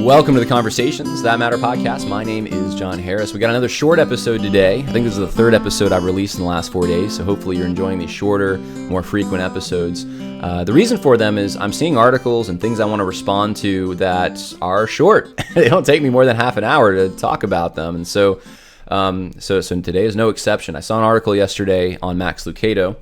Welcome to the Conversations That Matter podcast. My name is John Harris. We got another short episode today. I think this is the third episode I've released in the last 4 days, so hopefully you're enjoying these shorter, more frequent episodes. The reason for them is I'm seeing articles and things I want to respond to that are short. They don't take me more than half an hour to talk about them, and so today is no exception. I saw an article yesterday on Max Lucado,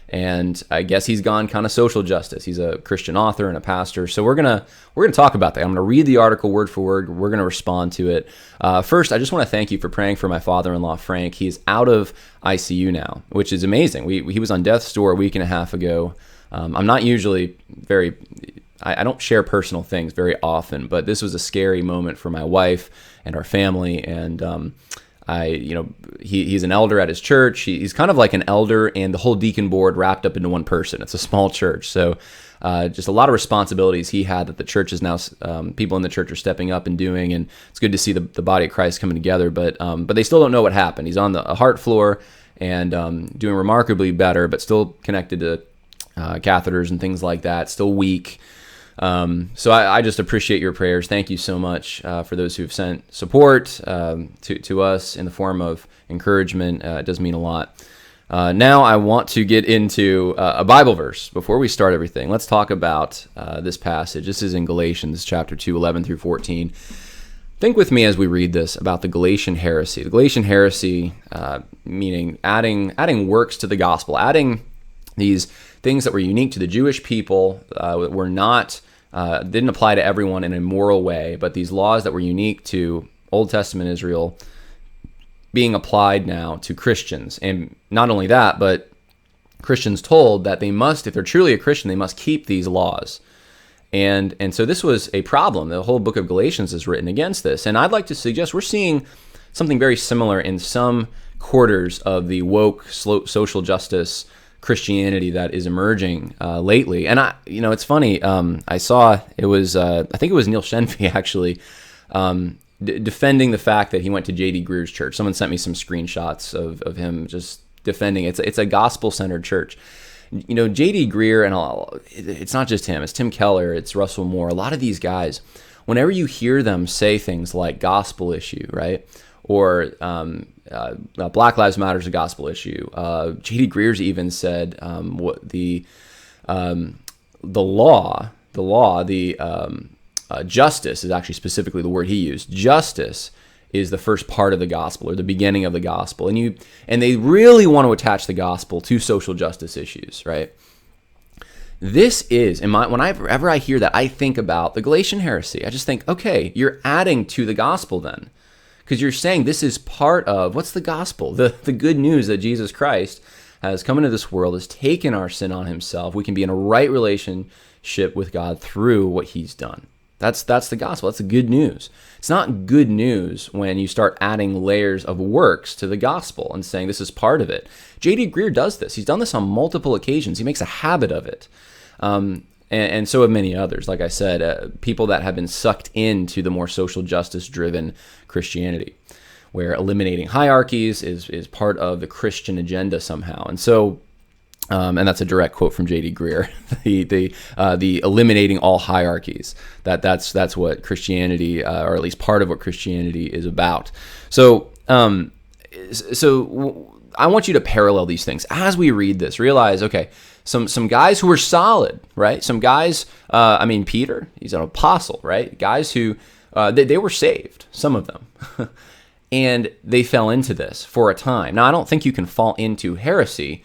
and I guess he's gone kind of social justice. He's a Christian author and a pastor. So we're gonna talk about that. I'm gonna read the article word for word. We're gonna respond to it. First, I just want to thank you for praying for my father-in-law, Frank. He's out of ICU now, which is amazing. He was on death's door a week and a half ago. I'm not usually I don't share personal things very often, but this was a scary moment for my wife and our family. And he's an elder at his church. He's kind of like an elder and the whole deacon board wrapped up into one person. It's a small church. So just a lot of responsibilities he had that the church is now, people in the church are stepping up and doing. And it's good to see the body of Christ coming together. But they still don't know what happened. He's on the heart floor and doing remarkably better, but still connected to catheters and things like that, still weak. So I just appreciate your prayers. Thank you so much for those who've sent support to us in the form of encouragement. It does mean a lot. Now I want to get into a Bible verse. Before we start everything, let's talk about this passage. This is in Galatians chapter 2, 11 through 14. Think with me as we read this about the Galatian heresy. The Galatian heresy meaning adding works to the gospel, adding these things that were unique to the Jewish people, were not didn't apply to everyone in a moral way, but these laws that were unique to Old Testament Israel being applied now to Christians. And not only that, but Christians told that they must, if they're truly a Christian, they must keep these laws. And so this was a problem. The whole book of Galatians is written against this. And I'd like to suggest we're seeing something very similar in some quarters of the woke social justice Christianity that is emerging lately. And it's funny. I saw it was I think it was Neil Shenfi actually defending the fact that he went to J.D. Greer's church. Someone sent me some screenshots of him just defending it. It's a gospel-centered church. J.D. Greer and it's not just him. It's Tim Keller. It's Russell Moore. A lot of these guys, whenever you hear them say things like gospel issue, right, or Black Lives Matter is a gospel issue. J.D. Greer's even said what the justice is actually specifically the word he used. Justice is the first part of the gospel or the beginning of the gospel, and they really want to attach the gospel to social justice issues, right? This is whenever I hear that, I think about the Galatian heresy. I just think, okay, you're adding to the gospel then. Because you're saying this is part of, what's the gospel? The good news that Jesus Christ has come into this world, has taken our sin on himself. We can be in a right relationship with God through what he's done. That's the gospel. That's the good news. It's not good news when you start adding layers of works to the gospel and saying this is part of it. J.D. Greer does this. He's done this on multiple occasions. He makes a habit of it. And so have many others, like I said, people that have been sucked into the more social justice-driven Christianity, where eliminating hierarchies is part of the Christian agenda somehow. And so, and that's a direct quote from J.D. Greer, the eliminating all hierarchies. That's what Christianity, or at least part of what Christianity is about. So I want you to parallel these things as we read this. Realize, okay, some guys who were solid, right? Some guys, Peter, he's an apostle, right? Guys who, they were saved, some of them. And they fell into this for a time. Now, I don't think you can fall into heresy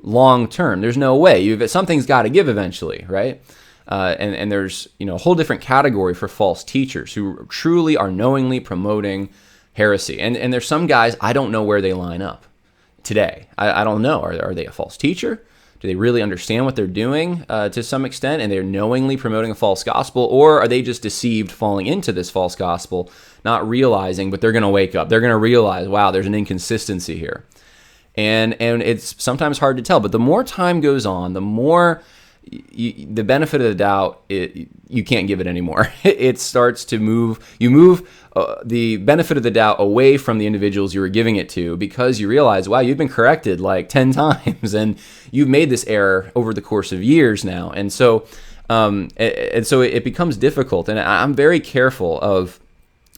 long term. There's no way. Something's got to give eventually, right? And there's a whole different category for false teachers who truly are knowingly promoting heresy. And there's some guys, I don't know where they line up today. I don't know. Are they a false teacher? Do they really understand what they're doing to some extent, and they're knowingly promoting a false gospel? Or are they just deceived, falling into this false gospel, not realizing, but they're going to wake up. They're going to realize, wow, there's an inconsistency here. And it's sometimes hard to tell. But the more time goes on, the more the benefit of the doubt, you can't give it anymore. It starts to move. You move the benefit of the doubt away from the individuals you were giving it to, because you realize, wow, you've been corrected like 10 times and you've made this error over the course of years now. And so And so it becomes difficult. And I'm very careful of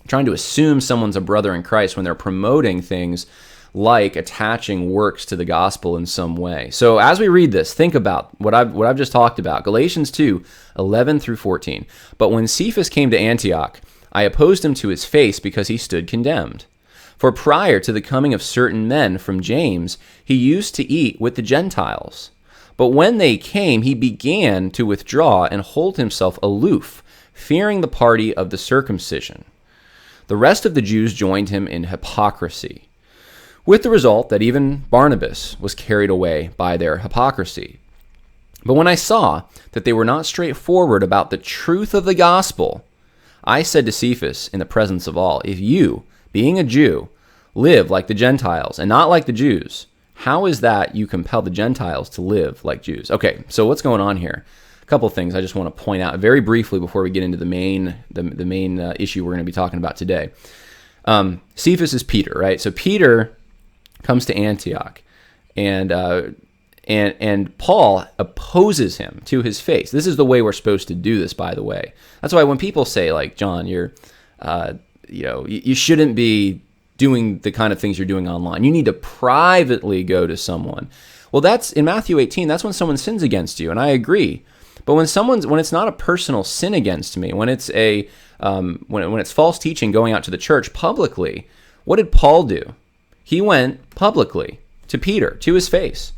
trying to assume someone's a brother in Christ when they're promoting things like attaching works to the gospel in some way. So as we read this, think about what I've just talked about. Galatians 2:11-14. But when Cephas came to Antioch, I opposed him to his face because he stood condemned. For prior to the coming of certain men from James, he used to eat with the Gentiles. But when they came, he began to withdraw and hold himself aloof, fearing the party of the circumcision. The rest of the Jews joined him in hypocrisy, with the result that even Barnabas was carried away by their hypocrisy. But when I saw that they were not straightforward about the truth of the gospel, I said to Cephas in the presence of all, if you, being a Jew, live like the Gentiles and not like the Jews, how is that you compel the Gentiles to live like Jews? Okay, so what's going on here? A couple of things I just want to point out very briefly before we get into the main issue we're going to be talking about today. Cephas is Peter, right? So Peter comes to Antioch, and Paul opposes him to his face. This is the way we're supposed to do this, by the way. That's why when people say, like, John, you're, you shouldn't be doing the kind of things you're doing online. You need to privately go to someone. Well, that's in Matthew 18. That's when someone sins against you, and I agree. But when it's not a personal sin against me, when it's when it's false teaching going out to the church publicly, what did Paul do? He went publicly to Peter, to his face.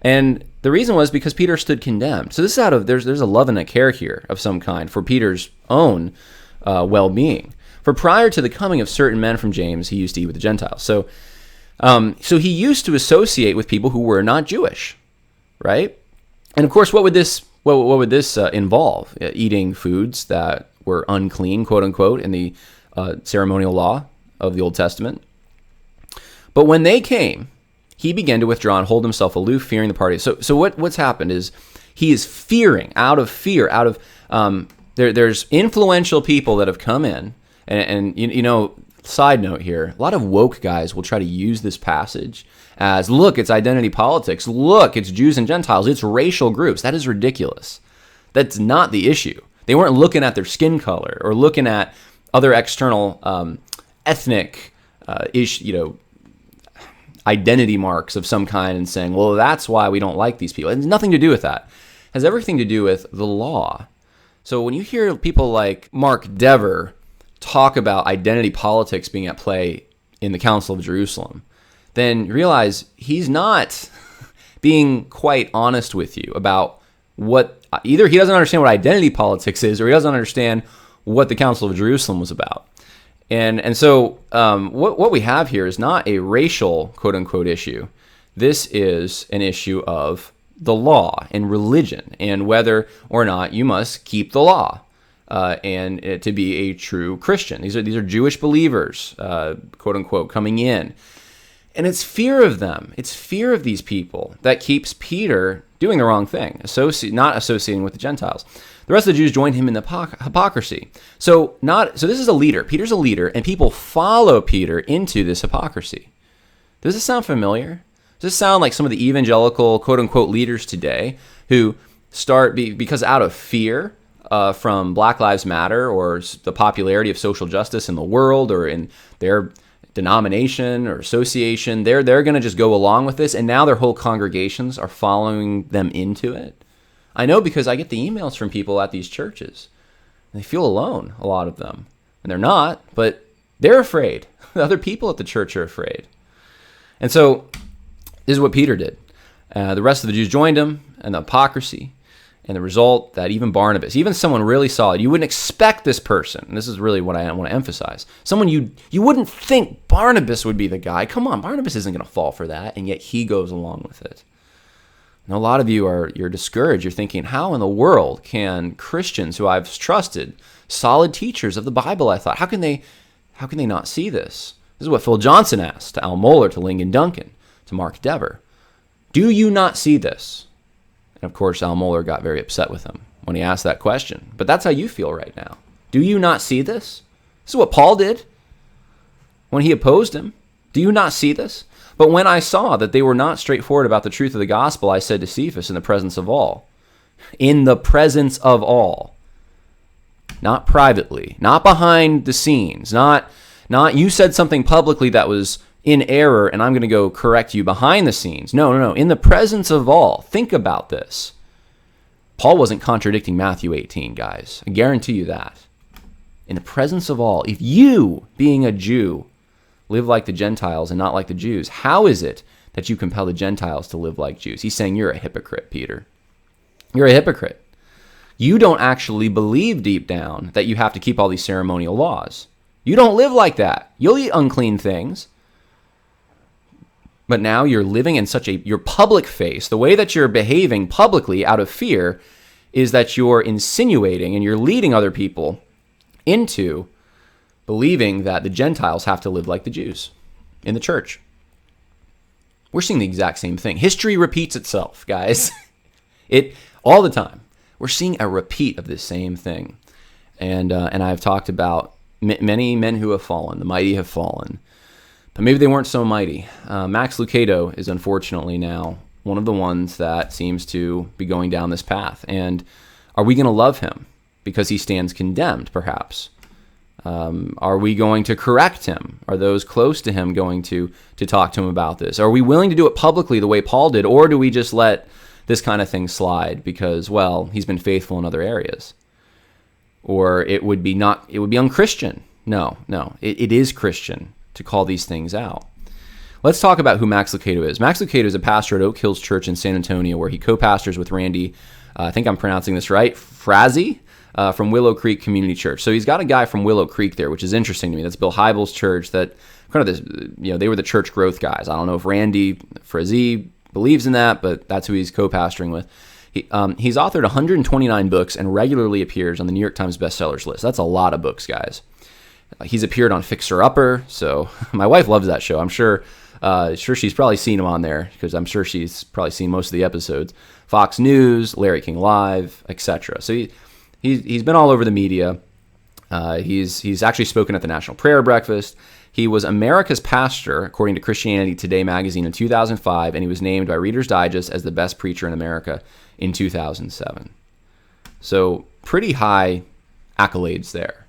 And the reason was because Peter stood condemned. So this is there's a love and a care here of some kind for Peter's own well-being. For prior to the coming of certain men from James, he used to eat with the Gentiles. So he used to associate with people who were not Jewish, right? And of course, what would this involve? Eating foods that were unclean, quote unquote, in the ceremonial law of the Old Testament. But when they came, he began to withdraw and hold himself aloof, fearing the party. So what's happened is he is fearing, out of fear, there's influential people that have come in, and side note here, a lot of woke guys will try to use this passage as, look, it's identity politics, look, it's Jews and Gentiles, it's racial groups. That is ridiculous. That's not the issue. They weren't looking at their skin color or looking at other external ethnic identity marks of some kind and saying, well, that's why we don't like these people. It has nothing to do with that. It has everything to do with the law. So when you hear people like Mark Dever talk about identity politics being at play in the Council of Jerusalem, then realize he's not being quite honest with you about what, either he doesn't understand what identity politics is, or he doesn't understand what the Council of Jerusalem was about. And so what we have here is not a racial, quote unquote, issue. This is an issue of the law and religion and whether or not you must keep the law and to be a true Christian. These are Jewish believers, quote unquote, coming in. And it's fear of them. It's fear of these people that keeps Peter doing the wrong thing, not associating with the Gentiles. The rest of the Jews joined him in the hypocrisy. So this is a leader. Peter's a leader, and people follow Peter into this hypocrisy. Does this sound familiar? Does this sound like some of the evangelical, quote-unquote, leaders today who start, because out of fear from Black Lives Matter or the popularity of social justice in the world or in their denomination or association, they're going to just go along with this, and now their whole congregations are following them into it? I know because I get the emails from people at these churches. They feel alone, a lot of them. And they're not, but they're afraid. The other people at the church are afraid. And so this is what Peter did. The rest of the Jews joined him in the hypocrisy. And the result that even Barnabas, even someone really solid, you wouldn't expect this person. And this is really what I want to emphasize. Someone you wouldn't think Barnabas would be the guy. Come on, Barnabas isn't going to fall for that. And yet he goes along with it. And a lot of you're discouraged. You're thinking, how in the world can Christians who I've trusted, solid teachers of the Bible, I thought, how can they not see this? This is what Phil Johnson asked to Al Mohler, to Lincoln Duncan, to Mark Dever. Do you not see this? And of course, Al Mohler got very upset with him when he asked that question. But that's how you feel right now. Do you not see this? This is what Paul did when he opposed him. Do you not see this? But when I saw that they were not straightforward about the truth of the gospel, I said to Cephas in the presence of all, in the presence of all. Not privately, not behind the scenes, not you said something publicly that was in error and I'm going to go correct you behind the scenes. No. In the presence of all. Think about this. Paul wasn't contradicting Matthew 18, guys. I guarantee you that. In the presence of all, if you, being a Jew, live like the Gentiles and not like the Jews, how is it that you compel the Gentiles to live like Jews? He's saying you're a hypocrite, Peter. You're a hypocrite. You don't actually believe deep down that you have to keep all these ceremonial laws. You don't live like that. You'll eat unclean things. But now you're living in your public face, the way that you're behaving publicly out of fear is that you're insinuating and you're leading other people into believing that the Gentiles have to live like the Jews in the church. We're seeing the exact same thing. History repeats itself, guys. All the time. We're seeing a repeat of this same thing. And I've talked about many men who have fallen. The mighty have fallen. But maybe they weren't so mighty. Max Lucado is unfortunately now one of the ones that seems to be going down this path. And are we going to love him because he stands condemned, perhaps? Are we going to correct him? Are those close to him going to talk to him about this? Are we willing to do it publicly the way Paul did? Or do we just let this kind of thing slide because, well, he's been faithful in other areas? Or it would be unchristian. No, it is Christian to call these things out. Let's talk about who Max Lucado is. Max Lucado is a pastor at Oak Hills Church in San Antonio, where he co-pastors with Randy, I think I'm pronouncing this right, Frazee, from Willow Creek Community Church. So he's got a guy from Willow Creek there, which is interesting to me. That's Bill Hybels' church. That kind of this, they were the church growth guys. I don't know if Randy Frazee believes in that, but that's who he's co-pastoring with. He's authored 129 books and regularly appears on the New York Times bestsellers list. That's a lot of books, guys. He's appeared on Fixer Upper, so my wife loves that show. I'm sure she's probably seen him on there because I'm sure she's probably seen most of the episodes. Fox News, Larry King Live, etc. So he's been all over the media. He's actually spoken at the National Prayer Breakfast. He was America's pastor, according to Christianity Today magazine, in 2005, and he was named by Reader's Digest as the best preacher in America in 2007. So pretty high accolades there.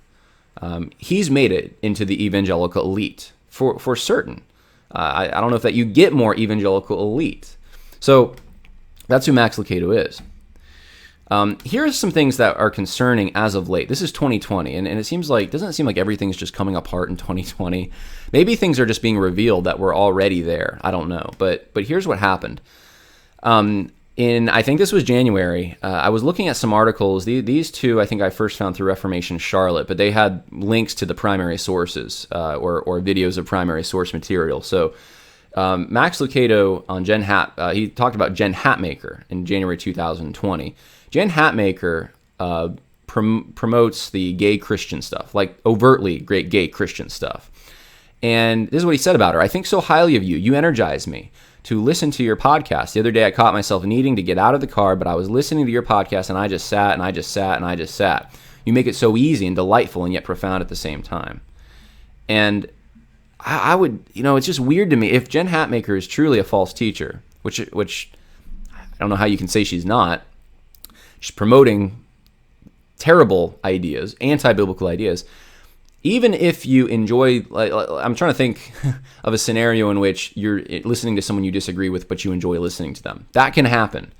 He's made it into the evangelical elite for certain. I don't know if that you get more evangelical elite. So that's who Max Lucado is. Here's some things that are concerning as of late. This is 2020, and doesn't it seem like everything's just coming apart in 2020? Maybe things are just being revealed that were already there. I don't know. But here's what happened. I think this was January, I was looking at some articles. These two, I think I first found through Reformation Charlotte, but they had links to the primary sources or videos of primary source material. So Max Lucado on Jen he talked about Jen Hatmaker in January 2020. Jen Hatmaker promotes the gay Christian stuff, like overtly great gay Christian stuff. And this is what he said about her. I think so highly of you. You energize me to listen to your podcast. The other day I caught myself needing to get out of the car, but I was listening to your podcast and I just sat and I just sat and I just sat. You make it so easy and delightful and yet profound at the same time. And I would, it's just weird to me. If Jen Hatmaker is truly a false teacher, which I don't know how you can say she's not, she's promoting terrible ideas, anti-biblical ideas. Even if you enjoy, I'm trying to think of a scenario in which you're listening to someone you disagree with, but you enjoy listening to them. That can happen.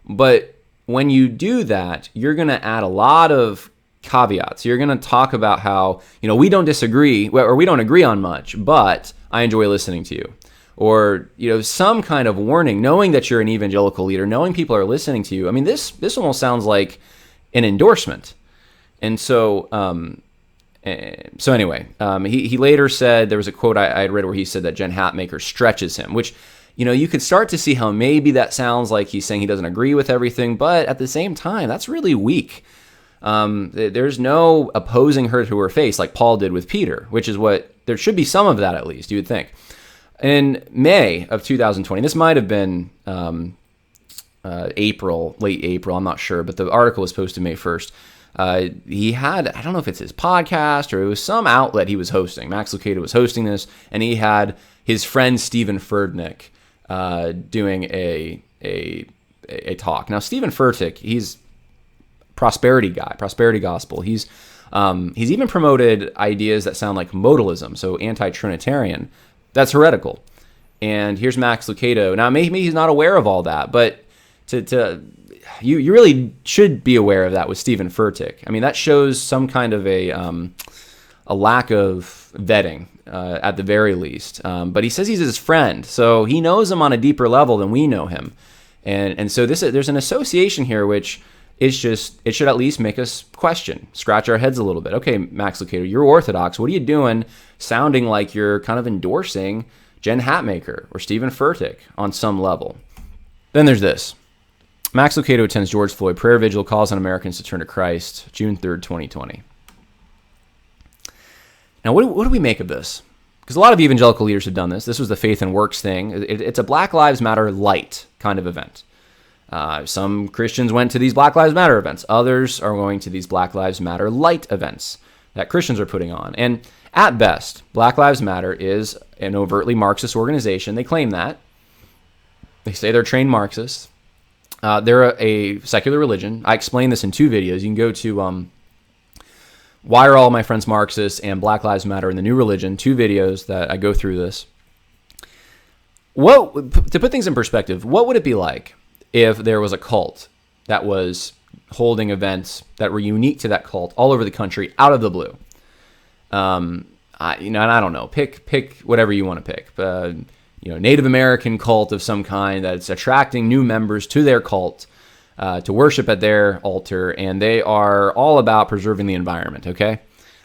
But when you do that, you're going to add a lot of caveats. You're going to talk about how, we don't disagree, or we don't agree on much, but I enjoy listening to you. Or, some kind of warning, knowing that you're an evangelical leader, knowing people are listening to you. I mean, this almost sounds like an endorsement. And so, anyway, he later said, there was a quote I had read where he said that Jen Hatmaker stretches him, which, you could start to see how maybe that sounds like he's saying he doesn't agree with everything, but at the same time, that's really weak. There's no opposing her to her face like Paul did with Peter, which is there should be some of that at least, you would think. In May of 2020, this might have been late April, I'm not sure, but the article was posted May 1st. He had, I don't know if it's his podcast or it was some outlet he was hosting. Max Lucado was hosting this, and he had his friend Stephen Ferdnick doing a a talk. Now, Stephen Furtick, he's prosperity guy, prosperity gospel. He's even promoted ideas that sound like modalism, so anti-Trinitarian. That's heretical. And here's Max Lucado. Now, maybe he's not aware of all that, but you really should be aware of that with Stephen Furtick. I mean, that shows some kind of a lack of vetting at the very least. But he says he's his friend, so he knows him on a deeper level than we know him. And so there's an association here which is just, it should at least make us question, scratch our heads a little bit. Okay, Max Lucado, you're Orthodox. What are you doing sounding like you're kind of endorsing Jen Hatmaker or Stephen Furtick on some level? Then there's this. Max Lucado attends George Floyd prayer vigil, calls on Americans to turn to Christ, June 3rd, 2020. Now, what do we make of this? Because a lot of evangelical leaders have done this. This was the faith and works thing. It's a Black Lives Matter light kind of event. Some Christians went to these Black Lives Matter events. Others are going to these Black Lives Matter light events that Christians are putting on. And at best, Black Lives Matter is an overtly Marxist organization. They claim that. They say they're trained Marxists. They're a secular religion. I explained this in 2 videos. You can go to Why Are All My Friends Marxists and Black Lives Matter and the New Religion, 2 videos that I go through this. To put things in perspective, what would it be like if there was a cult that was holding events that were unique to that cult all over the country out of the blue? And I don't know. Pick whatever you want to pick. Native American cult of some kind that's attracting new members to their cult to worship at their altar, and they are all about preserving the environment. Okay,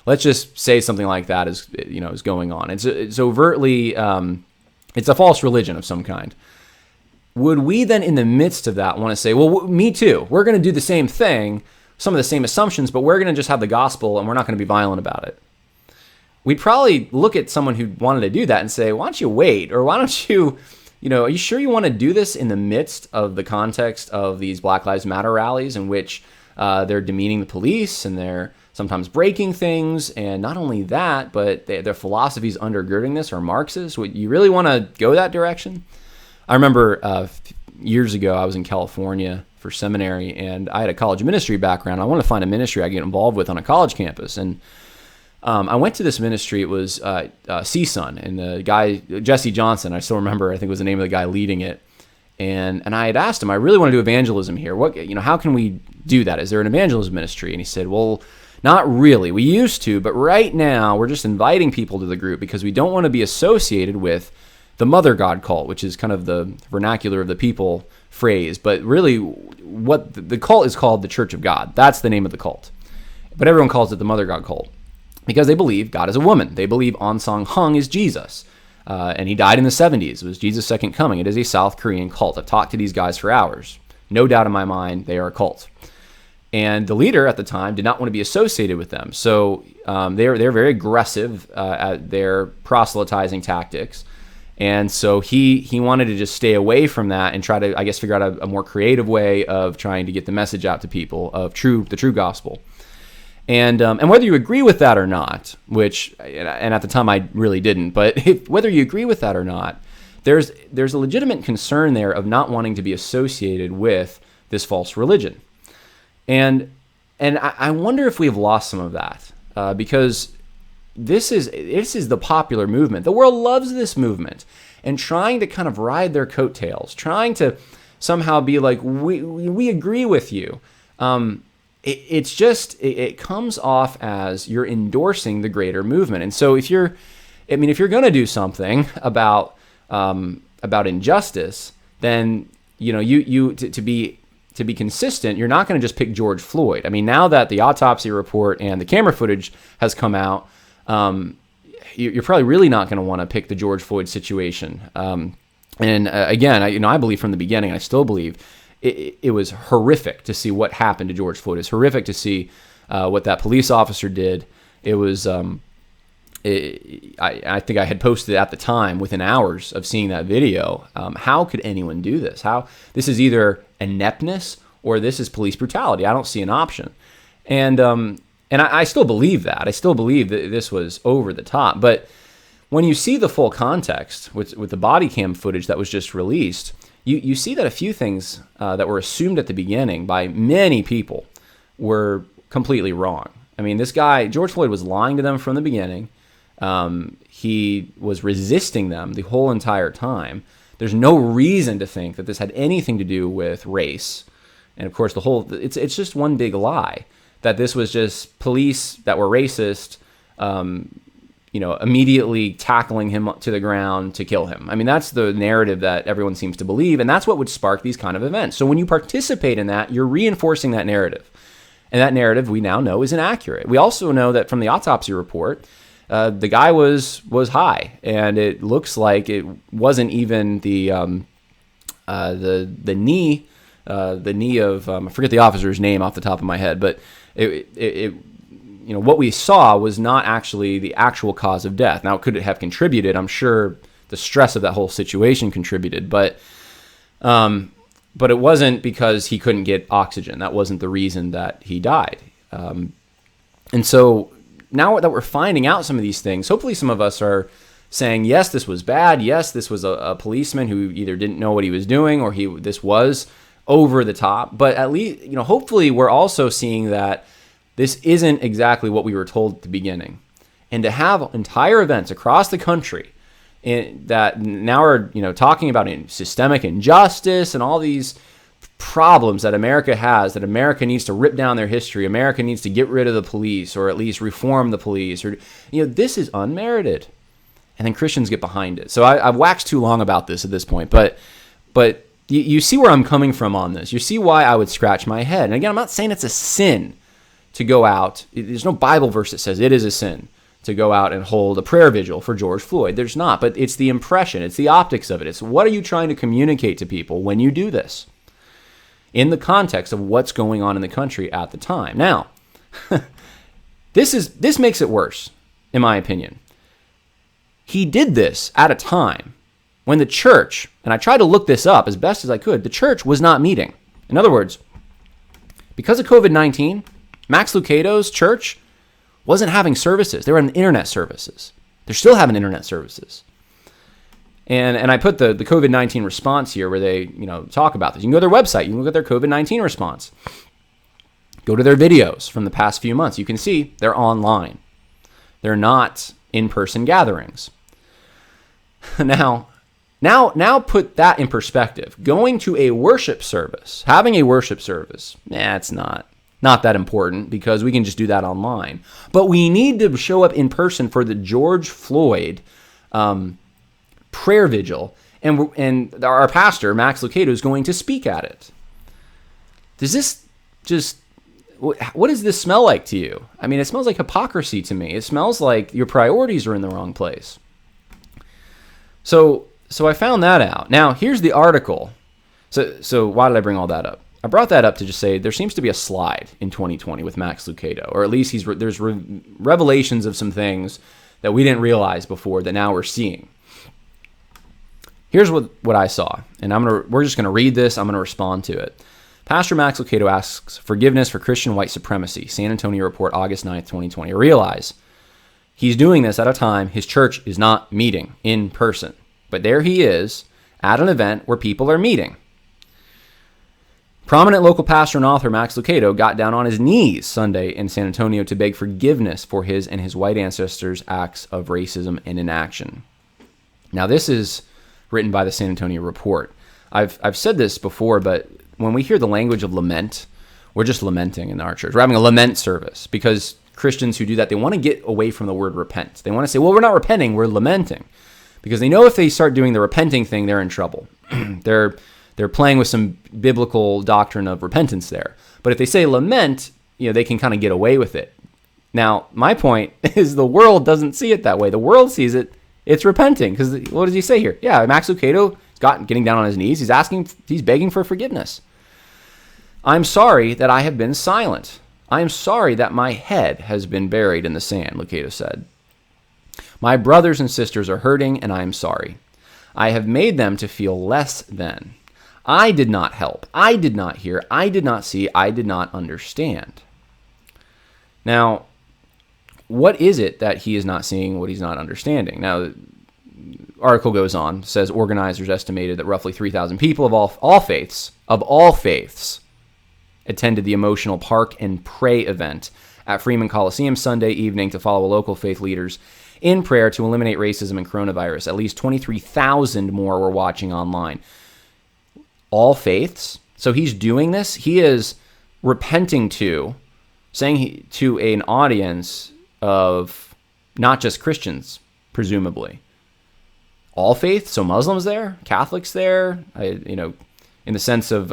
let's just say something like that is going on. It's overtly it's a false religion of some kind. Would we then, in the midst of that, want to say, well, me too, we're going to do the same thing, some of the same assumptions, but we're going to just have the gospel and we're not going to be violent about it? We'd probably look at someone who wanted to do that and say, why don't you wait? Or why don't you, are you sure you want to do this in the midst of the context of these Black Lives Matter rallies in which they're demeaning the police and they're sometimes breaking things? And not only that, but their philosophies undergirding this are Marxist. Would you really want to go that direction? I remember years ago, I was in California for seminary, and I had a college ministry background. I wanted to find a ministry I could get involved with on a college campus. And I went to this ministry. It was CSUN, and the guy, Jesse Johnson, I still remember, I think was the name of the guy leading it. And I had asked him, I really want to do evangelism here. How can we do that? Is there an evangelism ministry? And he said, well, not really. We used to, but right now we're just inviting people to the group because we don't want to be associated with the mother god cult, which is kind of the vernacular of the people phrase. But really, what the cult is called the Church of God. That's the name of the cult. But everyone calls it the mother god cult because they believe God is a woman. They believe Ansang Hung is Jesus. And he died in the 70s. It was Jesus' second coming. It is a South Korean cult. I've talked to these guys for hours. No doubt in my mind, they are a cult. And the leader at the time did not want to be associated with them. So they're very aggressive at their proselytizing tactics. And so he wanted to just stay away from that and try to, I guess, figure out a more creative way of trying to get the message out to people of the true gospel. And whether you agree with that or not, which, and at the time I really didn't, but whether you agree with that or not, there's a legitimate concern there of not wanting to be associated with this false religion. And I wonder if we've lost some of that because this is the popular movement. The world loves this movement, and trying to kind of ride their coattails, trying to somehow be like, we agree with you. It comes off as you're endorsing the greater movement. And so if you're going to do something about injustice, then to be consistent, you're not going to just pick George Floyd. I mean, now that the autopsy report and the camera footage has come out, you're probably really not going to want to pick the George Floyd situation. Again, I believe from the beginning, I still believe it was horrific to see what happened to George Floyd. It's horrific to see what that police officer did. It was, I think I had posted at the time within hours of seeing that video. How could anyone do this? This is either ineptness or this is police brutality. I don't see an option. And I still believe that. I still believe that this was over the top. But when you see the full context with the body cam footage that was just released, you see that a few things that were assumed at the beginning by many people were completely wrong. I mean, this guy, George Floyd, was lying to them from the beginning. He was resisting them the whole entire time. There's no reason to think that this had anything to do with race. And of course, it's just one big lie that this was just police that were racist, immediately tackling him to the ground to kill him. I mean, that's the narrative that everyone seems to believe, and that's what would spark these kind of events. So when you participate in that, you're reinforcing that narrative. And that narrative, we now know, is inaccurate. We also know that from the autopsy report, the guy was high, and it looks like it wasn't even the knee of I forget the officer's name off the top of my head, but it what we saw was not actually the actual cause of death. Now, could it have contributed? I'm sure the stress of that whole situation contributed, but it wasn't because he couldn't get oxygen. That wasn't the reason that he died. And so now that we're finding out some of these things, hopefully some of us are saying, yes, this was bad. Yes, this was a policeman who either didn't know what he was doing or this was over the top. But at least, hopefully we're also seeing that this isn't exactly what we were told at the beginning. And to have entire events across the country that now are, talking about systemic injustice and all these problems that America has, that America needs to rip down their history, America needs to get rid of the police or at least reform the police, or this is unmerited. And then Christians get behind it. So I've waxed too long about this at this point, but you see where I'm coming from on this. You see why I would scratch my head. And again, I'm not saying it's a sin to go out. There's no Bible verse that says it is a sin to go out and hold a prayer vigil for George Floyd. There's not, but it's the impression, it's the optics of it. It's what are you trying to communicate to people when you do this in the context of what's going on in the country at the time. Now, this makes it worse, in my opinion. He did this at a time when the church, and I tried to look this up as best as I could, the church was not meeting. In other words, because of COVID-19, Max Lucado's church wasn't having services. They were having internet services. They're still having internet services. And I put the COVID-19 response here where they, talk about this. You can go to their website. You can look at their COVID-19 response. Go to their videos from the past few months. You can see they're online. They're not in-person gatherings. Now put that in perspective. Going to a worship service, having a worship service, it's not that important because we can just do that online. But we need to show up in person for the George Floyd prayer vigil, and our pastor, Max Lucado, is going to speak at it. What does this smell like to you? I mean, it smells like hypocrisy to me. It smells like your priorities are in the wrong place. So I found that out. Now, here's the article. So why did I bring all that up? I brought that up to just say there seems to be a slide in 2020 with Max Lucado, or at least there's revelations of some things that we didn't realize before that now we're seeing. Here's what I saw, and we're just going to read this. I'm going to respond to it. Pastor Max Lucado asks forgiveness for Christian white supremacy. San Antonio Report, August 9th, 2020. I realize he's doing this at a time his church is not meeting in person, but there he is at an event where people are meeting. Prominent local pastor and author Max Lucado got down on his knees Sunday in San Antonio to beg forgiveness for his and his white ancestors' acts of racism and inaction. Now, this is written by the San Antonio Report. I've said this before, but when we hear the language of lament, we're just lamenting in our church. We're having a lament service because Christians who do that, they want to get away from the word repent. They want to say, well, we're not repenting, we're lamenting. Because they know if they start doing the repenting thing, they're in trouble. They're playing with some biblical doctrine of repentance there. But if they say lament, they can kind of get away with it. Now, my point is the world doesn't see it that way. The world sees it's repenting. Because what does he say here? Yeah, Max Lucado is getting down on his knees. He's begging for forgiveness. I'm sorry that I have been silent. I am sorry that my head has been buried in the sand, Lucado said. My brothers and sisters are hurting, and I am sorry. I have made them to feel less than. I did not help. I did not hear. I did not see. I did not understand. Now, what is it that he is not seeing, what he's not understanding? Now, article goes on, says organizers estimated that roughly 3,000 people of all faiths attended the emotional Park and Pray event at Freeman Coliseum Sunday evening to follow local faith leaders in prayer to eliminate racism and coronavirus. At least 23,000 more were watching online. All faiths. So he's doing this. He is repenting to, saying to an audience of not just Christians, presumably. All faiths. So Muslims there, Catholics there, in the sense of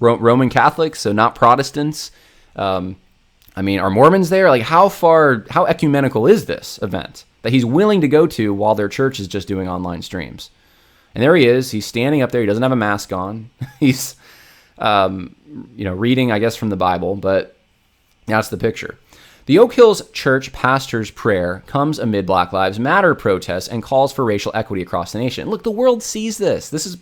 Roman Catholics, so not Protestants. Are Mormons there? Like, how ecumenical is this event that he's willing to go to while their church is just doing online streams? And there he is. He's standing up there. He doesn't have a mask on. He's, reading, I guess, from the Bible, but that's the picture. The Oak Hills Church pastor's prayer comes amid Black Lives Matter protests and calls for racial equity across the nation. Look, the world sees this. This is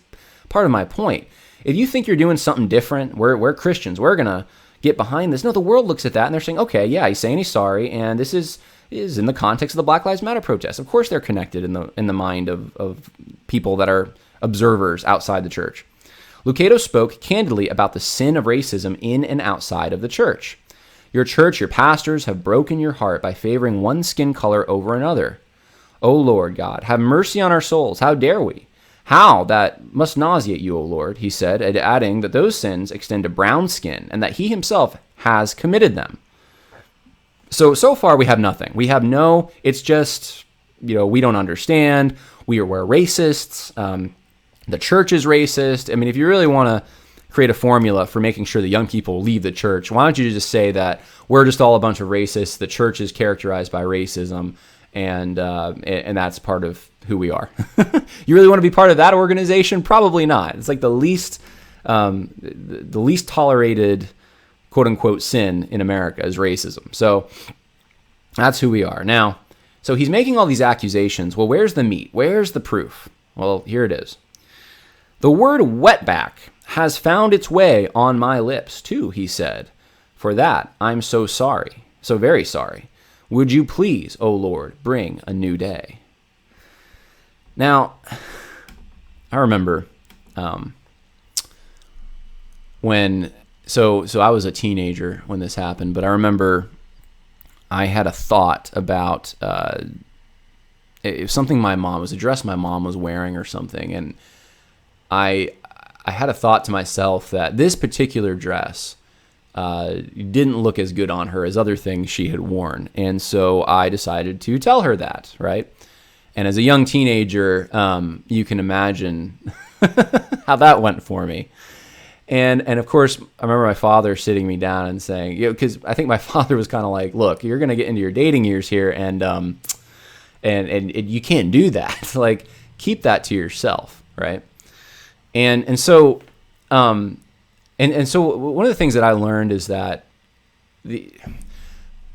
part of my point. If you think you're doing something different, we're Christians, we're going to get behind this. No, the world looks at that and they're saying, okay, yeah, he's saying he's sorry, and this is in the context of the Black Lives Matter protests. Of course they're connected in the mind of people that are observers outside the church. Lucado spoke candidly about the sin of racism in and outside of the church. Your church, your pastors have broken your heart by favoring one skin color over another. O Lord God, have mercy on our souls. How dare we? How that must nauseate you, O Lord, he said, adding that those sins extend to brown skin and that he himself has committed them. So far we have nothing. We have it's just, we don't understand. We're racists. The church is racist. I mean, if you really want to create a formula for making sure the young people leave the church, why don't you just say that we're just all a bunch of racists, the church is characterized by racism, and that's part of who we are. You really want to be part of that organization? Probably not. It's like the least tolerated, quote unquote, sin in America is racism. So that's who we are. Now, so he's making all these accusations. Well, where's the meat? Where's the proof? Well, here it is. The word wetback has found its way on my lips too, he said. For that, I'm so sorry, so very sorry. Would you please, O Lord, bring a new day? Now, I remember when I was a teenager when this happened, but I remember I had a thought about it was something my mom was a dress my mom was wearing or something, and I had a thought to myself that this particular dress didn't look as good on her as other things she had worn, and so I decided to tell her that, right? And as a young teenager, you can imagine how that went for me. And of course, I remember my father sitting me down and saying, because I think my father was kind of like, look, you're going to get into your dating years here, and you can't do that. Like, keep that to yourself, right? And so one of the things that I learned is that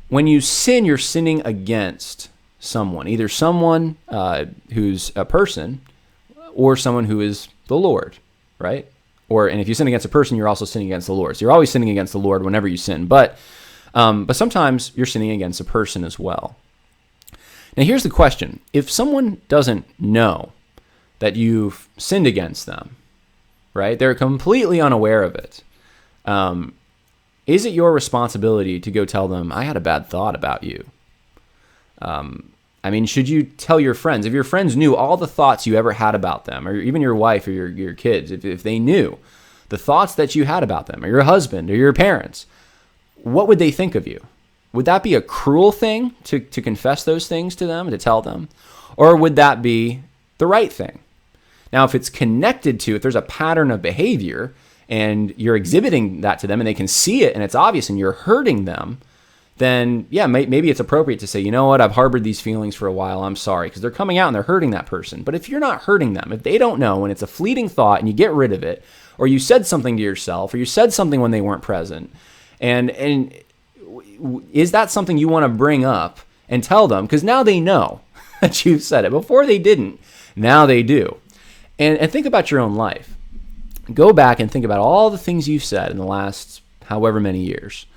when you sin, you're sinning against someone, either someone who's a person or someone who is the Lord, right? And if you sin against a person, you're also sinning against the Lord. So you're always sinning against the Lord whenever you sin. But sometimes you're sinning against a person as well. Now here's the question. If someone doesn't know that you've sinned against them, right? They're completely unaware of it. Is it your responsibility to go tell them, I had a bad thought about you? Should you tell your friends? If your friends knew all the thoughts you ever had about them, or even your wife or your kids, if they knew the thoughts that you had about them, or your husband or your parents, what would they think of you? Would that be a cruel thing to confess those things to them, to tell them? Or would that be the right thing? Now, if it's connected to, if there's a pattern of behavior and you're exhibiting that to them and they can see it and it's obvious and you're hurting them, then yeah, maybe it's appropriate to say, you know what, I've harbored these feelings for a while, I'm sorry, because they're coming out and they're hurting that person. But if you're not hurting them, if they don't know and it's a fleeting thought and you get rid of it, or you said something to yourself, or you said something when they weren't present, and is that something you want to bring up and tell them? Because now they know that you've said it. Before they didn't, now they do. And think about your own life. Go back and think about all the things you've said in the last however many years.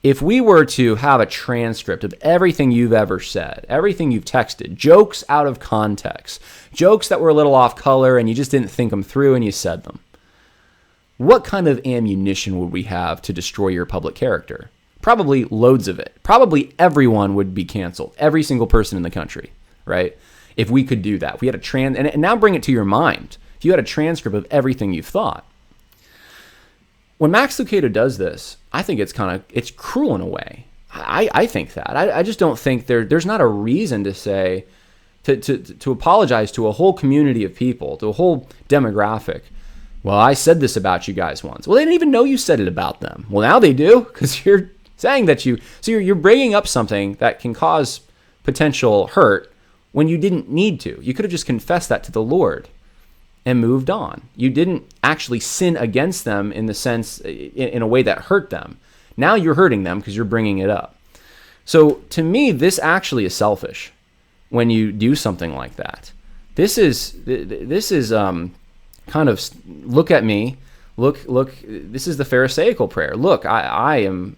if we were to have a transcript of everything you've ever said, everything you've texted, jokes out of context, jokes that were a little off color and you just didn't think them through and you said them, what kind of ammunition would we have to destroy your public character? Probably loads of it. Probably everyone would be canceled. Every single person in the country, right? If we could do that. If we had and now bring it to your mind. If you had a transcript of everything you've thought. When Max Lucado does this, I think it's cruel in a way. I think that. I just don't think there's not a reason to say, to apologize to a whole community of people, to a whole demographic. Well, I said this about you guys once. Well, they didn't even know you said it about them. Well, now they do, because you're saying that you're bringing up something that can cause potential hurt when you didn't need to. You could have just confessed that to the Lord and moved on. You didn't actually sin against them in the sense, in a way that hurt them. Now you're hurting them because you're bringing it up. So to me, this actually is selfish when you do something like that. This is kind of, look at me, look. This is the Pharisaical prayer. Look, I am,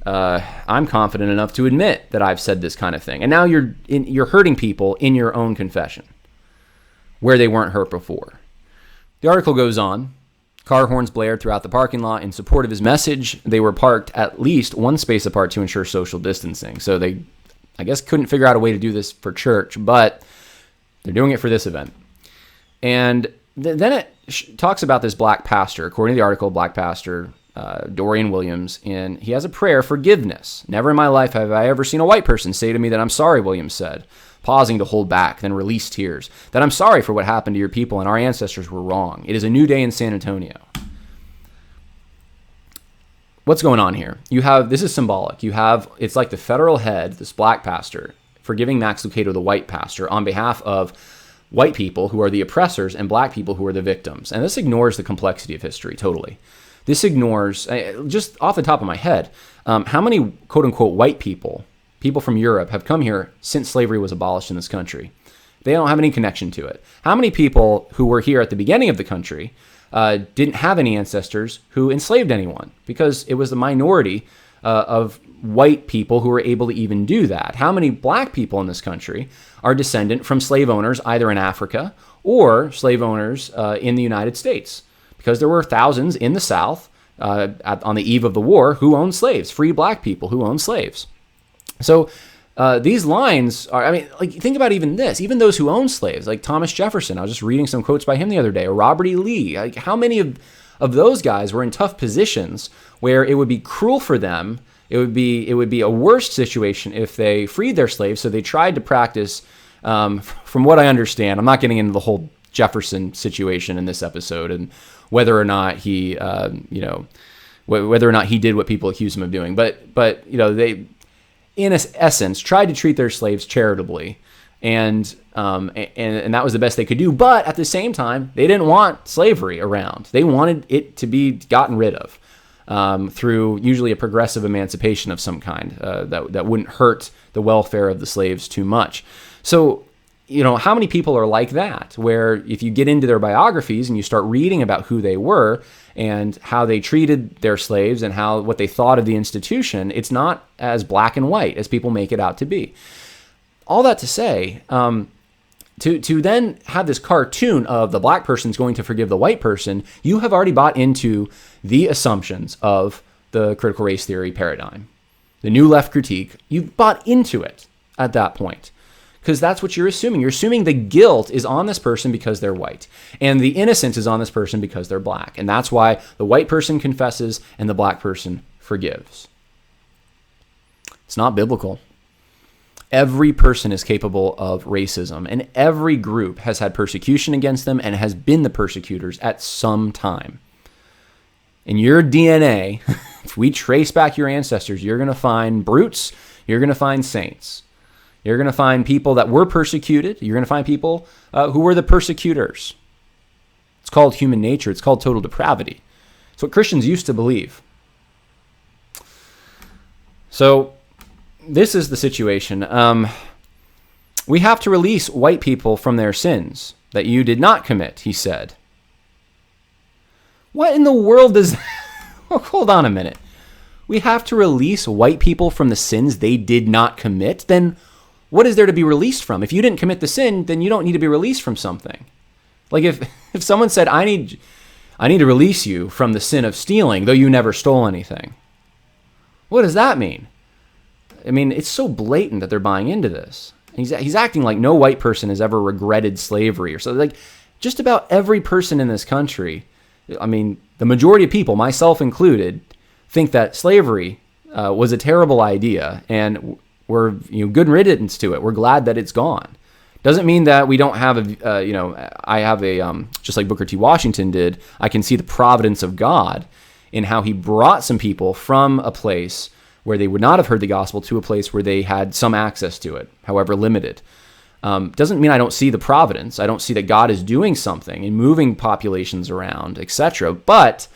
I'm confident enough to admit that I've said this kind of thing. And now you're hurting people in your own confession, where they weren't hurt before. The article goes on. Car horns blared throughout the parking lot in support of his message. They were parked at least one space apart to ensure social distancing. So they, I guess, couldn't figure out a way to do this for church, but they're doing it for this event. And then it talks about this black pastor. According to the article, black pastor Dorian Williams, and he has a prayer forgiveness. Never in my life have I ever seen a white person say to me that I'm sorry, Williams said, pausing to hold back, then release tears, that I'm sorry for what happened to your people and our ancestors were wrong. It is a new day in San Antonio. What's going on here? This is symbolic. It's like the federal head, this black pastor, forgiving Max Lucado, the white pastor, on behalf of white people who are the oppressors and black people who are the victims. And this ignores the complexity of history totally. This ignores, just off the top of my head, how many quote-unquote white people from Europe have come here since slavery was abolished in this country. They don't have any connection to it. How many people who were here at the beginning of the country didn't have any ancestors who enslaved anyone? Because it was the minority of white people who were able to even do that. How many black people in this country are descendant from slave owners either in Africa or slave owners in the United States? Because there were thousands in the South on the eve of the war who owned slaves, free black people who owned slaves. So these lines are, think about even this, even those who own slaves, like Thomas Jefferson. I was just reading some quotes by him the other day, or Robert E. Lee. Like, how many of those guys were in tough positions where it would be cruel for them? It would be a worse situation if they freed their slaves. So they tried to practice, from what I understand, I'm not getting into the whole Jefferson situation in this episode and whether or not he, whether or not he did what people accuse him of doing. But they, in essence, tried to treat their slaves charitably, and that was the best they could do. But at the same time, they didn't want slavery around. They wanted it to be gotten rid of through usually a progressive emancipation of some kind that wouldn't hurt the welfare of the slaves too much. So, how many people are like that, where if you get into their biographies and you start reading about who they were and how they treated their slaves and what they thought of the institution, it's not as black and white as people make it out to be. All that to say, to then have this cartoon of the black person's going to forgive the white person, you have already bought into the assumptions of the critical race theory paradigm. The new left critique, you've bought into it at that point. Because that's what you're assuming. You're assuming the guilt is on this person because they're white, and the innocence is on this person because they're black. And that's why the white person confesses and the black person forgives. It's not biblical. Every person is capable of racism, and every group has had persecution against them and has been the persecutors at some time. In your DNA, if we trace back your ancestors, you're going to find brutes, you're going to find saints. You're going to find people that were persecuted. You're going to find people who were the persecutors. It's called human nature. It's called total depravity. It's what Christians used to believe. So this is the situation. We have to release white people from their sins that you did not commit, he said. What in the world does that... Hold on a minute. we have to release white people from the sins they did not commit, then what is there to be released from? If you didn't commit the sin, then you don't need to be released from something. Like if someone said, I need to release you from the sin of stealing, though you never stole anything. What does that mean? I mean, it's so blatant that they're buying into this. He's acting like no white person has ever regretted slavery or something. Like just about every person in this country, I mean, the majority of people, myself included, think that slavery was a terrible idea, and we're good riddance to it. We're glad that it's gone. Doesn't mean that we don't have I have a just like Booker T. Washington did. I can see the providence of God in how he brought some people from a place where they would not have heard the gospel to a place where they had some access to it, however limited. Doesn't mean I don't see the providence. I don't see that God is doing something and moving populations around, etc. But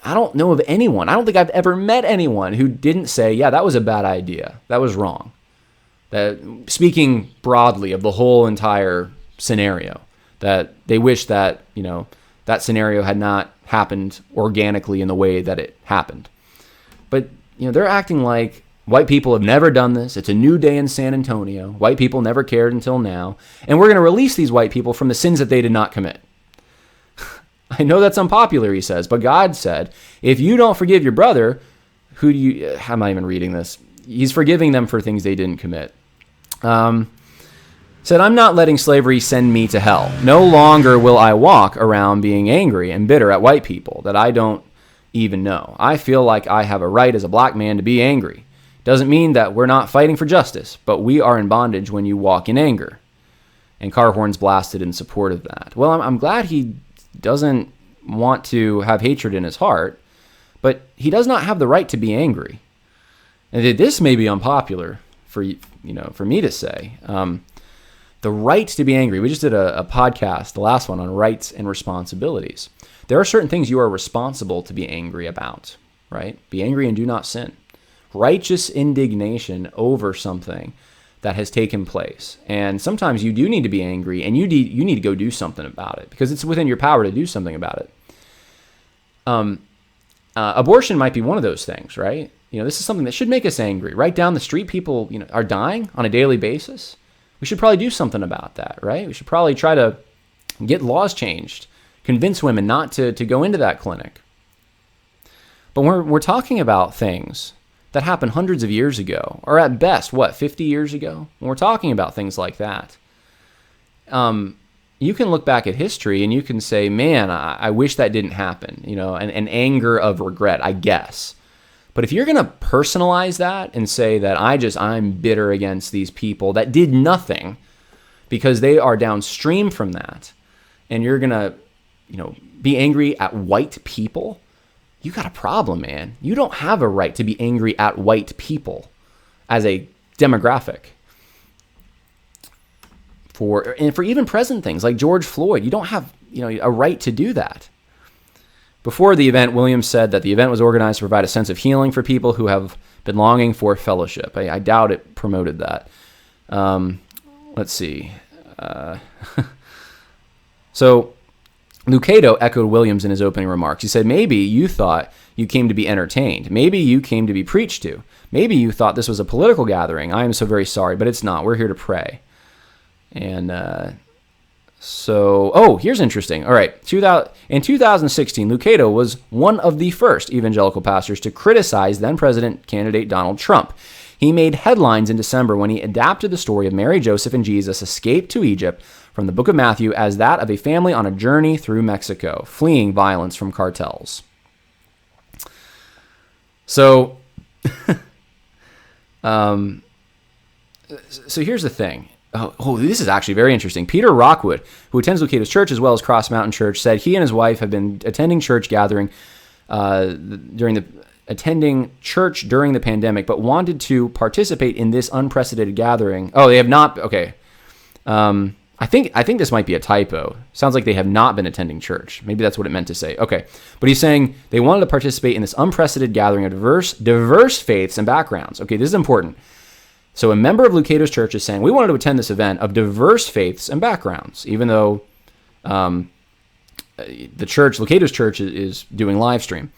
I don't know of anyone. I don't think I've ever met anyone who didn't say, yeah, that was a bad idea. That was wrong. That, speaking broadly of the whole entire scenario, that they wish that, that scenario had not happened organically in the way that it happened. But, they're acting like white people have never done this. It's a new day in San Antonio. White people never cared until now. And we're going to release these white people from the sins that they did not commit. I know that's unpopular, he says, but God said, if you don't forgive your brother, how am I even reading this? He's forgiving them for things they didn't commit. Said, I'm not letting slavery send me to hell. No longer will I walk around being angry and bitter at white people that I don't even know. I feel like I have a right as a black man to be angry. Doesn't mean that we're not fighting for justice, but we are in bondage when you walk in anger. And car horns blasted in support of that. Well, I'm glad he doesn't want to have hatred in his heart, but he does not have the right to be angry. And this may be unpopular for me to say. The right to be angry. We just did a podcast, the last one, on rights and responsibilities. There are certain things you are responsible to be angry about, right? Be angry and do not sin. Righteous indignation over something that has taken place. And sometimes you do need to be angry, and you need to go do something about it because it's within your power to do something about it. Abortion might be one of those things, right? This is something that should make us angry. Right down the street, people are dying on a daily basis. We should probably do something about that, right? We should probably try to get laws changed, convince women not to go into that clinic. But we're talking about things that happened hundreds of years ago, or at best, 50 years ago? When we're talking about things like that, you can look back at history and you can say, man, I wish that didn't happen, an anger of regret, I guess. But if you're going to personalize that and say that I'm bitter against these people that did nothing because they are downstream from that, and you're going to, be angry at white people, you got a problem, man. You don't have a right to be angry at white people as a demographic. For even present things like George Floyd, you don't have a right to do that. Before the event, Williams said that the event was organized to provide a sense of healing for people who have been longing for fellowship. I doubt it promoted that. Let's see. So Lucado echoed Williams in his opening remarks. He said, maybe you thought you came to be entertained. Maybe you came to be preached to. Maybe you thought this was a political gathering. I am so very sorry, but it's not. We're here to pray. And here's interesting. All right. In 2016, Lucado was one of the first evangelical pastors to criticize then-President candidate Donald Trump. He made headlines in December when he adapted the story of Mary, Joseph, and Jesus' escape to Egypt from the book of Matthew as that of a family on a journey through Mexico, fleeing violence from cartels. So, so here's the thing. This is actually very interesting. Peter Rockwood, who attends Lucado's church as well as Cross Mountain Church, said he and his wife have been attending church gathering during the pandemic, but wanted to participate in this unprecedented gathering. Oh, they have not. Okay. I think this might be a typo. Sounds like they have not been attending church. Maybe that's what it meant to say. Okay. But he's saying they wanted to participate in this unprecedented gathering of diverse faiths and backgrounds. Okay, this is important. So a member of Lucado's church is saying, we wanted to attend this event of diverse faiths and backgrounds, even though Lucado's church is doing live stream.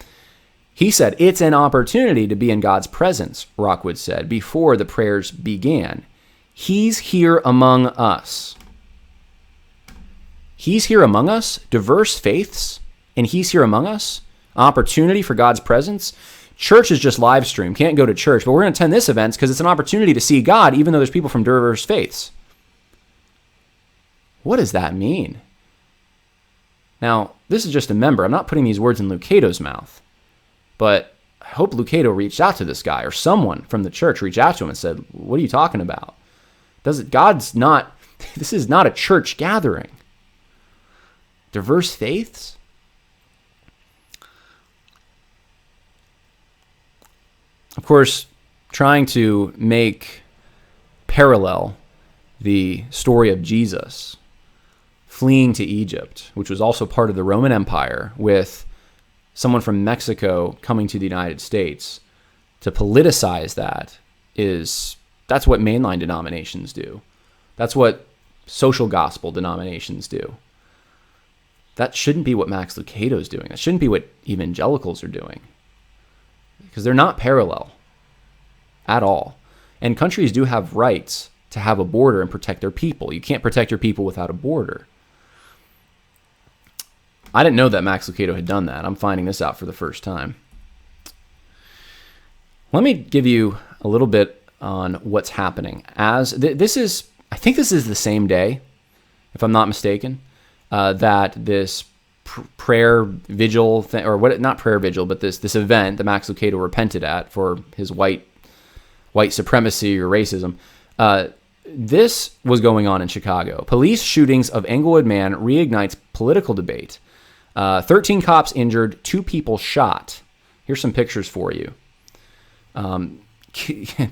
He said, it's an opportunity to be in God's presence, Rockwood said, before the prayers began. He's here among us. He's here among us, diverse faiths, and he's here among us. Opportunity for God's presence. Church is just live stream. Can't go to church, but we're going to attend this event because it's an opportunity to see God, even though there's people from diverse faiths. What does that mean? Now, this is just a member. I'm not putting these words in Lucado's mouth, but I hope Lucado reached out to this guy, or someone from the church reached out to him and said, what are you talking about? This is not a church gathering. Diverse faiths? Of course, trying to make parallel the story of Jesus fleeing to Egypt, which was also part of the Roman Empire, with someone from Mexico coming to the United States, to politicize that's what mainline denominations do. That's what social gospel denominations do. That shouldn't be what Max Lucado is doing. That shouldn't be what evangelicals are doing, because they're not parallel at all. And countries do have rights to have a border and protect their people. You can't protect your people without a border. I didn't know that Max Lucado had done that. I'm finding this out for the first time. Let me give you a little bit on what's happening. I think this is the same day, if I'm not mistaken, that this prayer vigil thing, or what? Not prayer vigil, but this event that Max Lucado repented at for his white supremacy or racism. This was going on in Chicago. Police shootings of Englewood man reignites political debate. 13 cops injured, 2 people shot. Here's some pictures for you.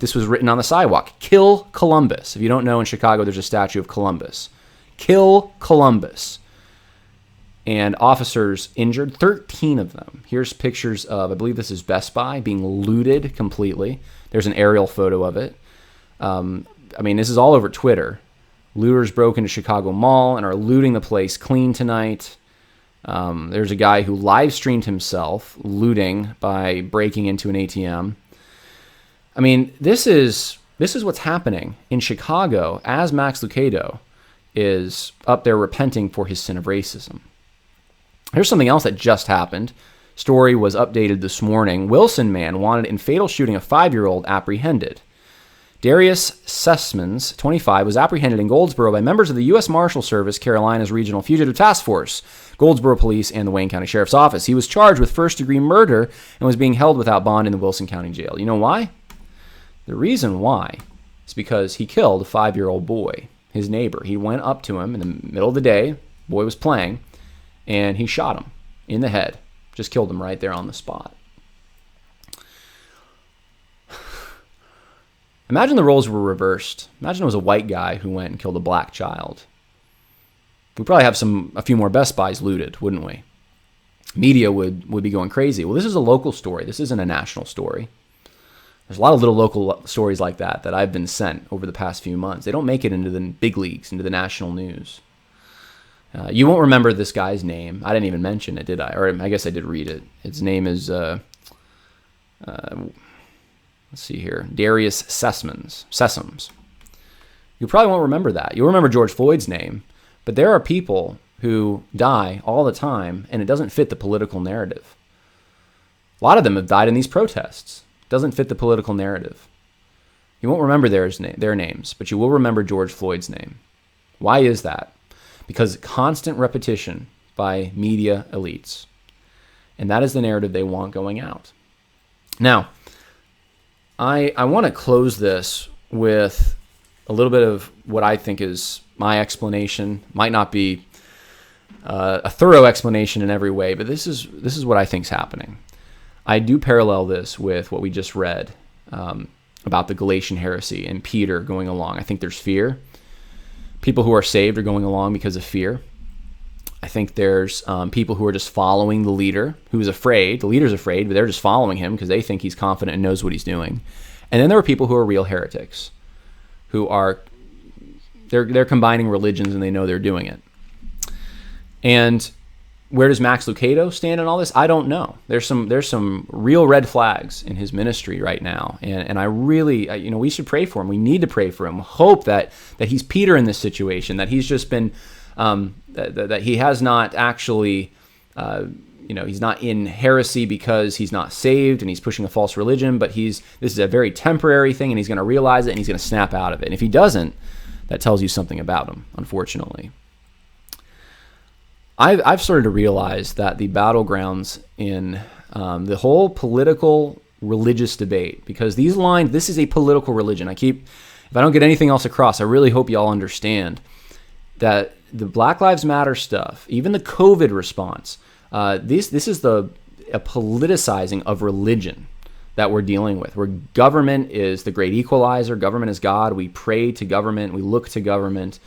This was written on the sidewalk. Kill Columbus. If you don't know, in Chicago, there's a statue of Columbus. Kill Columbus. And officers injured, 13 of them. Here's pictures of, I believe this is Best Buy, being looted completely. There's an aerial photo of it. This is all over Twitter. Looters broke into Chicago Mall and are looting the place clean tonight. There's a guy who live streamed himself looting by breaking into an ATM. This is what's happening in Chicago as Max Lucado is up there repenting for his sin of racism. Here's something else that just happened. Story was updated this morning. Wilson man wanted in fatal shooting of 5-year-old apprehended. Darius Sessmans, 25, was apprehended in Goldsboro by members of the U.S. Marshal Service, Carolina's Regional Fugitive Task Force, Goldsboro Police, and the Wayne County Sheriff's Office. He was charged with first-degree murder and was being held without bond in the Wilson County Jail. You know why? The reason why is because he killed a 5-year-old boy, his neighbor. He went up to him in the middle of the day, boy was playing, and he shot him in the head. Just killed him right there on the spot. Imagine the roles were reversed. Imagine it was a white guy who went and killed a black child. We'd probably have a few more Best Buys looted, wouldn't we? Media would be going crazy. Well, this is a local story. This isn't a national story. There's a lot of little local stories like that I've been sent over the past few months. They don't make it into the big leagues, into the national news. You won't remember this guy's name. I didn't even mention it, did I? Or I guess I did read it. His name is, let's see here, Darius Sessmans. You probably won't remember that. You'll remember George Floyd's name, but there are people who die all the time, and it doesn't fit the political narrative. A lot of them have died in these protests. It doesn't fit the political narrative. You won't remember their names, but you will remember George Floyd's name. Why is that? Because constant repetition by media elites. And that is the narrative they want going out. Now, I want to close this with a little bit of what I think is my explanation. Might not be a thorough explanation in every way, but this is what I think is happening. I do parallel this with what we just read about the Galatian heresy and Peter going along. I think there's fear. People who are saved are going along because of fear. I think there's people who are just following the leader who's afraid. The leader's afraid, but they're just following him because they think he's confident and knows what he's doing. And then there are people who are real heretics, who are they're combining religions and they know they're doing it. And Where does Max Lucado stand in all this? I don't know. There's some real red flags in his ministry right now, and I really, we should pray for him. We need to pray for him. Hope that he's Peter in this situation, that he's just been, that he has not actually, he's not in heresy because he's not saved and he's pushing a false religion, but this is a very temporary thing, and he's going to realize it and he's going to snap out of it. And if he doesn't, that tells you something about him, unfortunately. I've started to realize that the battlegrounds in the whole political religious debate, because this is a political religion. If I don't get anything else across, I really hope y'all understand that the Black Lives Matter stuff, even the COVID response, this is a politicizing of religion that we're dealing with, where government is the great equalizer, government is God, we pray to government, we look to government,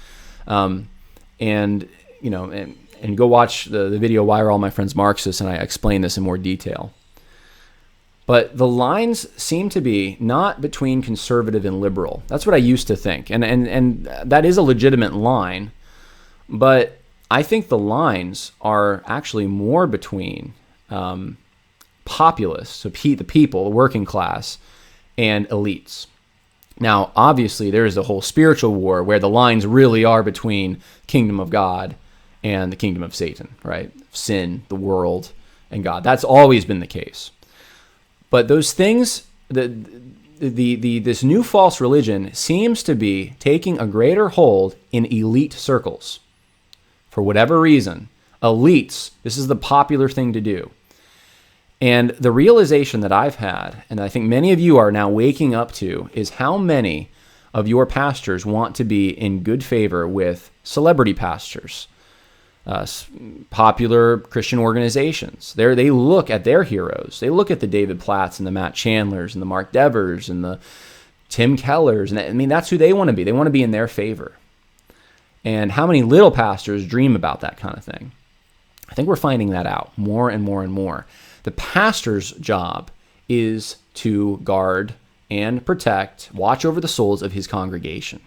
and go watch the video, Why Are All My Friends Marxists, and I explain this in more detail. But the lines seem to be not between conservative and liberal. That's what I used to think, and that is a legitimate line, but I think the lines are actually more between populists, so the people, the working class, and elites. Now, obviously, there is a whole spiritual war where the lines really are between kingdom of God and the kingdom of Satan, right? Sin, the world, and God. That's always been the case. But those things, this new false religion seems to be taking a greater hold in elite circles. For whatever reason, elites, this is the popular thing to do. And the realization that I've had, and I think many of you are now waking up to, is how many of your pastors want to be in good favor with celebrity pastors, popular Christian organizations. They look at their heroes. They look at the David Platts and the Matt Chandlers and the Mark Devers and the Tim Kellers. And that's who they want to be. They want to be in their favor. And how many little pastors dream about that kind of thing? I think we're finding that out more and more and more. The pastor's job is to guard and protect, watch over the souls of his congregation.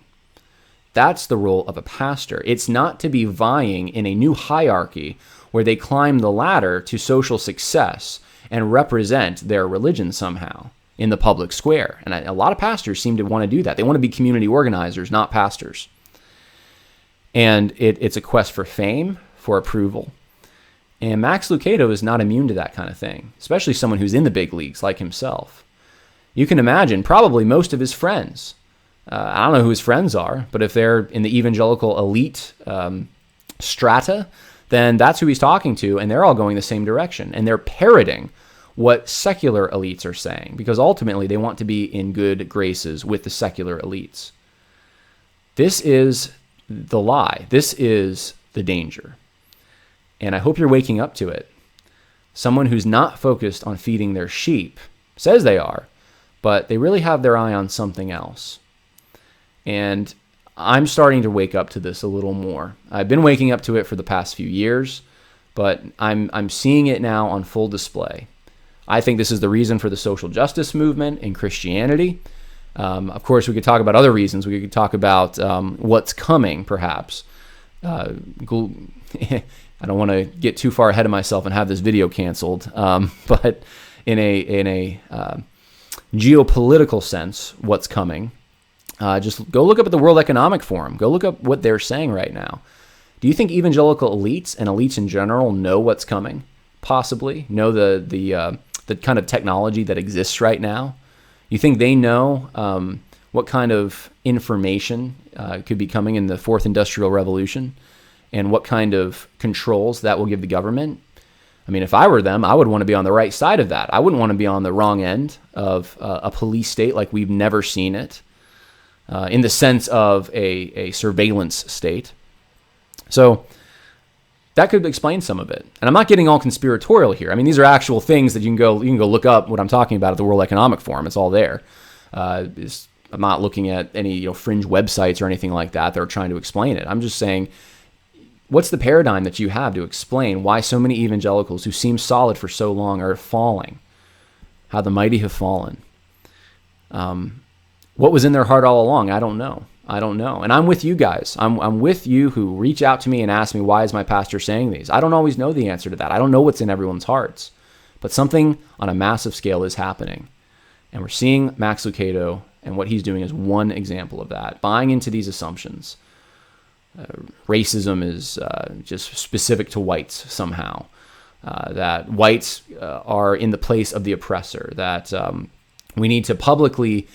That's the role of a pastor. It's not to be vying in a new hierarchy where they climb the ladder to social success and represent their religion somehow in the public square. And a lot of pastors seem to want to do that. They want to be community organizers, not pastors. And it's a quest for fame, for approval. And Max Lucado is not immune to that kind of thing, especially someone who's in the big leagues like himself. You can imagine probably most of his friends, I don't know who his friends are, but if they're in the evangelical elite strata, then that's who he's talking to, and they're all going the same direction. And they're parroting what secular elites are saying, because ultimately they want to be in good graces with the secular elites. This is the lie. This is the danger. And I hope you're waking up to it. Someone who's not focused on feeding their sheep, says they are, but they really have their eye on something else. And I'm starting to wake up to this a little more. I've been waking up to it for the past few years, but I'm seeing it now on full display. I think this is the reason for the social justice movement in Christianity. Of course, we could talk about other reasons. We could talk about what's coming, perhaps. I don't want to get too far ahead of myself and have this video canceled, but in a geopolitical sense, what's coming. Just go look up at the World Economic Forum. Go look up what they're saying right now. Do you think evangelical elites and elites in general know what's coming? Possibly know the kind of technology that exists right now. You think they know what kind of information could be coming in the Fourth Industrial Revolution, and what kind of controls that will give the government? I mean, if I were them, I would want to be on the right side of that. I wouldn't want to be on the wrong end of a police state like we've never seen it. In the sense of a surveillance state. So that could explain some of it. And I'm not getting all conspiratorial here. I mean, these are actual things that you can go look up what I'm talking about at the World Economic Forum. It's all there. I'm not looking at any fringe websites or anything like that are trying to explain it. I'm just saying, what's the paradigm that you have to explain why so many evangelicals who seem solid for so long are falling? How the mighty have fallen. What was in their heart all along? I don't know. I don't know. And I'm with you guys. I'm with you who reach out to me and ask me, why is my pastor saying these? I don't always know the answer to that. I don't know what's in everyone's hearts. But something on a massive scale is happening. And we're seeing Max Lucado, and what he's doing is one example of that, buying into these assumptions. Racism is just specific to whites somehow. That whites are in the place of the oppressor. That we need to publicly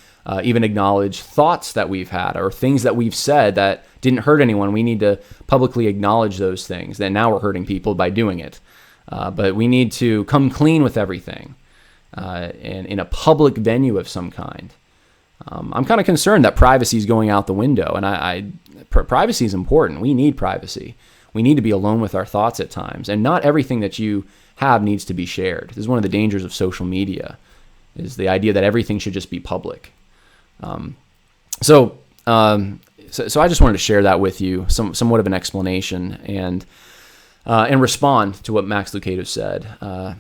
even acknowledge thoughts that we've had or things that we've said that didn't hurt anyone. We need to publicly acknowledge those things. That now we're hurting people by doing it. But we need to come clean with everything and in a public venue of some kind. I'm kind of concerned that privacy is going out the window, and privacy is important. We need privacy. We need to be alone with our thoughts at times, and not everything that you have needs to be shared. This is one of the dangers of social media, is the idea that everything should just be public. So I just wanted to share that with you, somewhat of an explanation, and respond to what Max Lucado said.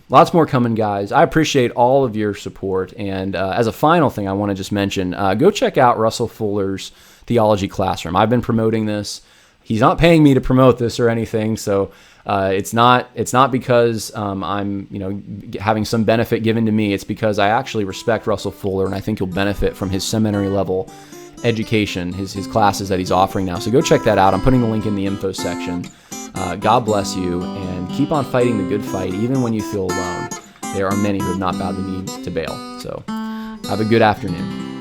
Lots more coming, guys. I appreciate all of your support. And as a final thing, I want to just mention, go check out Russell Fuller's Theology Classroom. I've been promoting this. He's not paying me to promote this or anything, so it's not because I'm having some benefit given to me. It's because I actually respect Russell Fuller, and I think you'll benefit from his seminary level education, his classes that he's offering now. So go check that out. I'm putting the link in the info section. God bless you, and keep on fighting the good fight, even when you feel alone. There are many who have not bowed the knee to Baal. So have a good afternoon.